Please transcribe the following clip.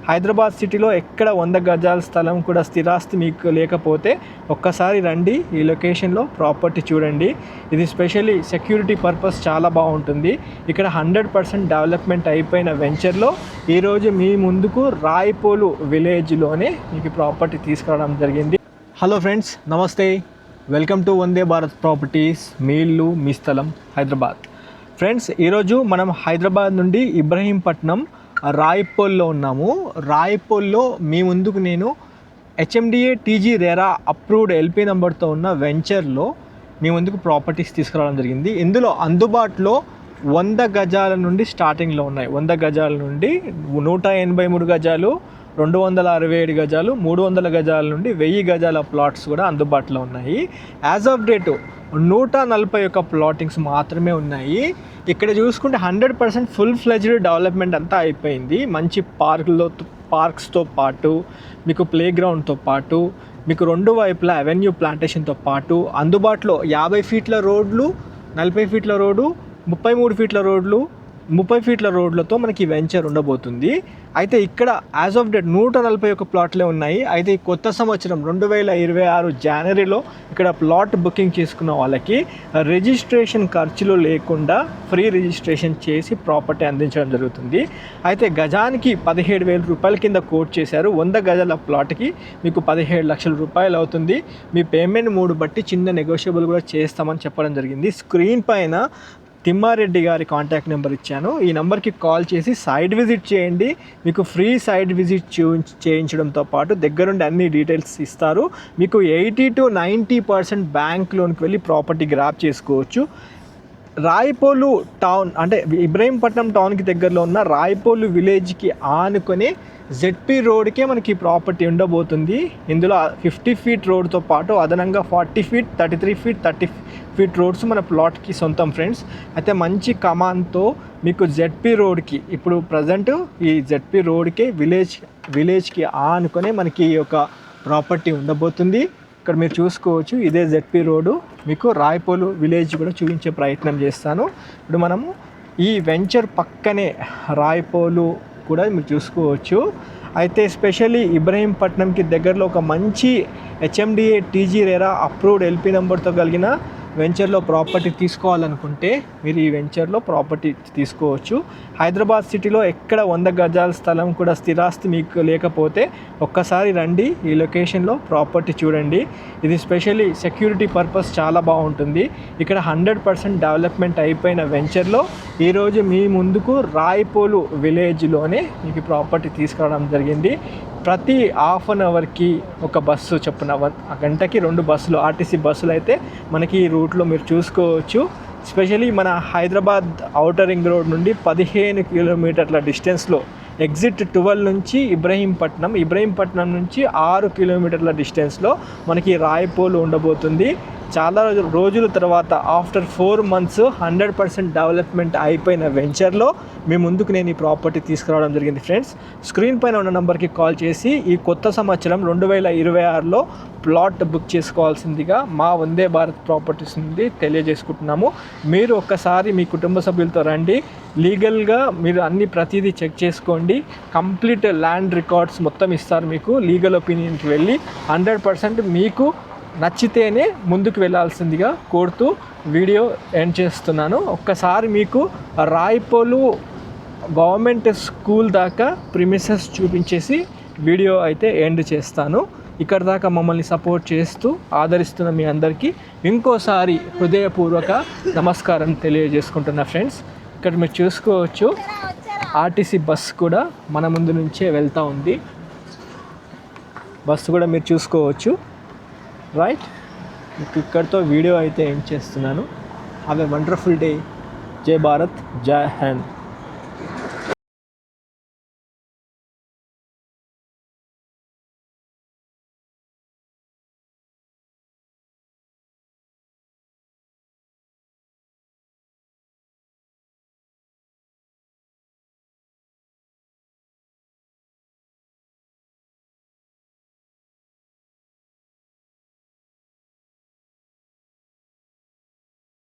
హైదరాబాద్ సిటీలో ఎక్కడ 100 గజాల స్థలం కూడా స్థిరాస్తి మీకు లేకపోతే ఒక్కసారి రండి, ఈ లొకేషన్లో ప్రాపర్టీ చూడండి. ఇది స్పెషల్లీ సెక్యూరిటీ పర్పస్ చాలా బాగుంటుంది. ఇక్కడ 100% డెవలప్మెంట్ అయిపోయిన వెంచర్లో ఈరోజు మీ ముందుకు రాయపోలు విలేజ్లోనే మీకు ప్రాపర్టీ తీసుకురావడం జరిగింది. హలో ఫ్రెండ్స్, నమస్తే, welcome to Vande Bharat properties, మీ ఇల్లు మీ స్థలం, హైదరాబాద్. ఫ్రెండ్స్, ఈరోజు మనం హైదరాబాద్ నుండి ఇబ్రహీంపట్నం రాయపోల్లో ఉన్నాము. రాయపోల్లో మీ ముందుకు నేను HMDA TG RERA approved LP నెంబర్తో ఉన్న వెంచర్లో మీ ముందుకు ప్రాపర్టీస్ తీసుకురావడం జరిగింది. ఇందులో అందుబాటులో 100 గజాల నుండి స్టార్టింగ్లో ఉన్నాయి. 100 గజాల నుండి 183 గజాలు, 267 గజాలు, 300 గజాల నుండి 1000 గజాల ప్లాట్స్ కూడా అందుబాటులో ఉన్నాయి. యాజ్ ఆఫ్ డేటు 141 ప్లాటింగ్స్ మాత్రమే ఉన్నాయి. ఇక్కడ చూసుకుంటే 100% ఫుల్ ఫ్లెడ్జ్డ్ డెవలప్మెంట్ అంతా అయిపోయింది. మంచి పార్క్స్తో పాటు మీకు ప్లే గ్రౌండ్తో పాటు మీకు 2 వైపులా అవెన్యూ ప్లాంటేషన్తో పాటు అందుబాటులో 50 ఫీట్ల రోడ్లు, 40 ఫీట్ల రోడ్డు, 33 ఫీట్ల రోడ్లు, 30 ఫీట్ల రోడ్లతో మనకి వెంచర్ ఉండబోతుంది. అయితే ఇక్కడ యాజ్ ఆఫ్ డేట్ 141 ప్లాట్లే ఉన్నాయి. అయితే ఈ కొత్త సంవత్సరం 2026 జనవరిలో ఇక్కడ ప్లాట్ బుకింగ్ చేసుకున్న వాళ్ళకి రిజిస్ట్రేషన్ ఖర్చులు లేకుండా ఫ్రీ రిజిస్ట్రేషన్ చేసి ప్రాపర్టీ అందించడం జరుగుతుంది. అయితే గజానికి 17,000 రూపాయల కింద కోట్ చేశారు. 100 గజాల ప్లాట్కి మీకు 17 లక్షల రూపాయలు అవుతుంది. మీ పేమెంట్ మూడు బట్టి చిన్న నెగోషియబుల్ కూడా చేస్తామని చెప్పడం జరిగింది. స్క్రీన్ పైన తిమ్మారెడ్డి గారి కాంటాక్ట్ నెంబర్ ఇచ్చాను. ఈ నెంబర్కి కాల్ చేసి సైట్ విజిట్ చేయండి. మీకు ఫ్రీ సైట్ విజిట్ చేయించడంతో పాటు దగ్గరుండి అన్ని డీటెయిల్స్ ఇస్తారు. మీకు 80 to 90% బ్యాంక్ లోన్కి వెళ్ళి ప్రాపర్టీ గ్రాప్ చేసుకోవచ్చు. రాయపోలు టౌన్ అంటే ఇబ్రహీంపట్నం టౌన్కి దగ్గరలో ఉన్న రాయపోలు విలేజ్కి ఆనుకొని ZP రోడ్కే మనకి ప్రాపర్టీ ఉండబోతుంది. ఇందులో 50 ఫీట్ రోడ్తో పాటు అదనంగా 40 ఫీట్, 33 ఫీట్, 30 ఫీట్ రోడ్స్ మన ప్లాట్కి సొంతం ఫ్రెండ్స్. అయితే మంచి కమాన్తో మీకు ZP రోడ్కి ఇప్పుడు ప్రజెంట్ ఈ ZP రోడ్కే విలేజ్కి ఆనుకొని మనకి ఈ యొక్క ప్రాపర్టీ ఉండబోతుంది. ఇక్కడ మీరు చూసుకోవచ్చు, ఇదే ZP రోడ్డు. మీకు రాయపోలు విలేజ్ కూడా చూపించే ప్రయత్నం చేస్తాను. ఇప్పుడు మనము ఈ వెంచర్ పక్కనే రాయపోలు కూడా మీరు చూసుకోవచ్చు. అయితే స్పెషల్లీ ఇబ్రహీంపట్నంకి దగ్గరలో ఒక మంచి HMDA TG RERA approved LP నెంబర్తో కలిగిన వెంచర్లో ప్రాపర్టీ తీసుకోవాలనుకుంటే మీరు ఈ వెంచర్లో ప్రాపర్టీ తీసుకోవచ్చు. హైదరాబాద్ సిటీలో ఎక్కడ 100 గజాల స్థలం కూడా స్థిరాస్తి మీకు లేకపోతే ఒక్కసారి రండి, ఈ లొకేషన్లో ప్రాపర్టీ చూడండి. ఇది స్పెషల్లీ సెక్యూరిటీ పర్పస్ చాలా బాగుంటుంది. ఇక్కడ 100% డెవలప్మెంట్ అయిపోయిన వెంచర్లో ఈరోజు మీ ముందుకు రాయపోలు విలేజ్లోనే మీకు ప్రాపర్టీ తీసుకురావడం జరిగింది. ప్రతి హాఫ్ అన్ అవర్కి ఒక బస్సు చొప్పున గంటకి 2 బస్సులు, RTC బస్సులు అయితే మనకి ఈ రూట్లో మీరు చూసుకోవచ్చు. స్పెషల్లీ మన హైదరాబాద్ ఔటర్ రింగ్ రోడ్ నుండి 15 కిలోమీటర్ల డిస్టెన్స్లో ఎగ్జిట్ 12 నుంచి ఇబ్రహీంపట్నం నుంచి 6 కిలోమీటర్ల డిస్టెన్స్లో మనకి రాయపోలు ఉండబోతుంది. చాలా రోజుల తర్వాత ఆఫ్టర్ 4 months 100% డెవలప్మెంట్ అయిపోయిన వెంచర్లో మీ ముందుకు నేను ఈ ప్రాపర్టీ తీసుకురావడం జరిగింది. ఫ్రెండ్స్, స్క్రీన్ పైన ఉన్న నెంబర్కి కాల్ చేసి ఈ కొత్త సంవత్సరం 2026లో ప్లాట్ బుక్ చేసుకోవాల్సిందిగా మా వందే భారత్ ప్రాపర్టీస్ నుండి తెలియజేసుకుంటున్నాము. మీరు ఒక్కసారి మీ కుటుంబ సభ్యులతో రండి, లీగల్గా మీరు ప్రతిదీ చెక్ చేసుకోండి. కంప్లీట్ ల్యాండ్ రికార్డ్స్ మొత్తం ఇస్తారు మీకు. లీగల్ ఒపీనియన్కి వెళ్ళి 100% మీకు నచ్చితేనే ముందుకు వెళ్ళాల్సిందిగా కోరుతూ వీడియో ఎండ్ చేస్తున్నాను. ఒక్కసారి మీకు రాయపోలు గవర్నమెంట్ స్కూల్ దాకా ప్రిమిసెస్ చూపించేసి వీడియో అయితే ఎండ్ చేస్తాను. ఇక్కడ దాకా మమ్మల్ని సపోర్ట్ చేస్తూ ఆదరిస్తున్న మీ అందరికీ ఇంకోసారి హృదయపూర్వక నమస్కారం తెలియజేసుకుంటున్నా. ఫ్రెండ్స్, ఇక్కడ మీరు చూసుకోవచ్చు, RTC బస్ కూడా మన ముందు నుంచే వెళ్తూ ఉంది. బస్సు కూడా మీరు చూసుకోవచ్చు. రైట్, ఇక్కడితో వీడియో అయితే ఎండ్ చేస్తున్నాను. Have a wonderful day. జై భారత్, జై హింద్.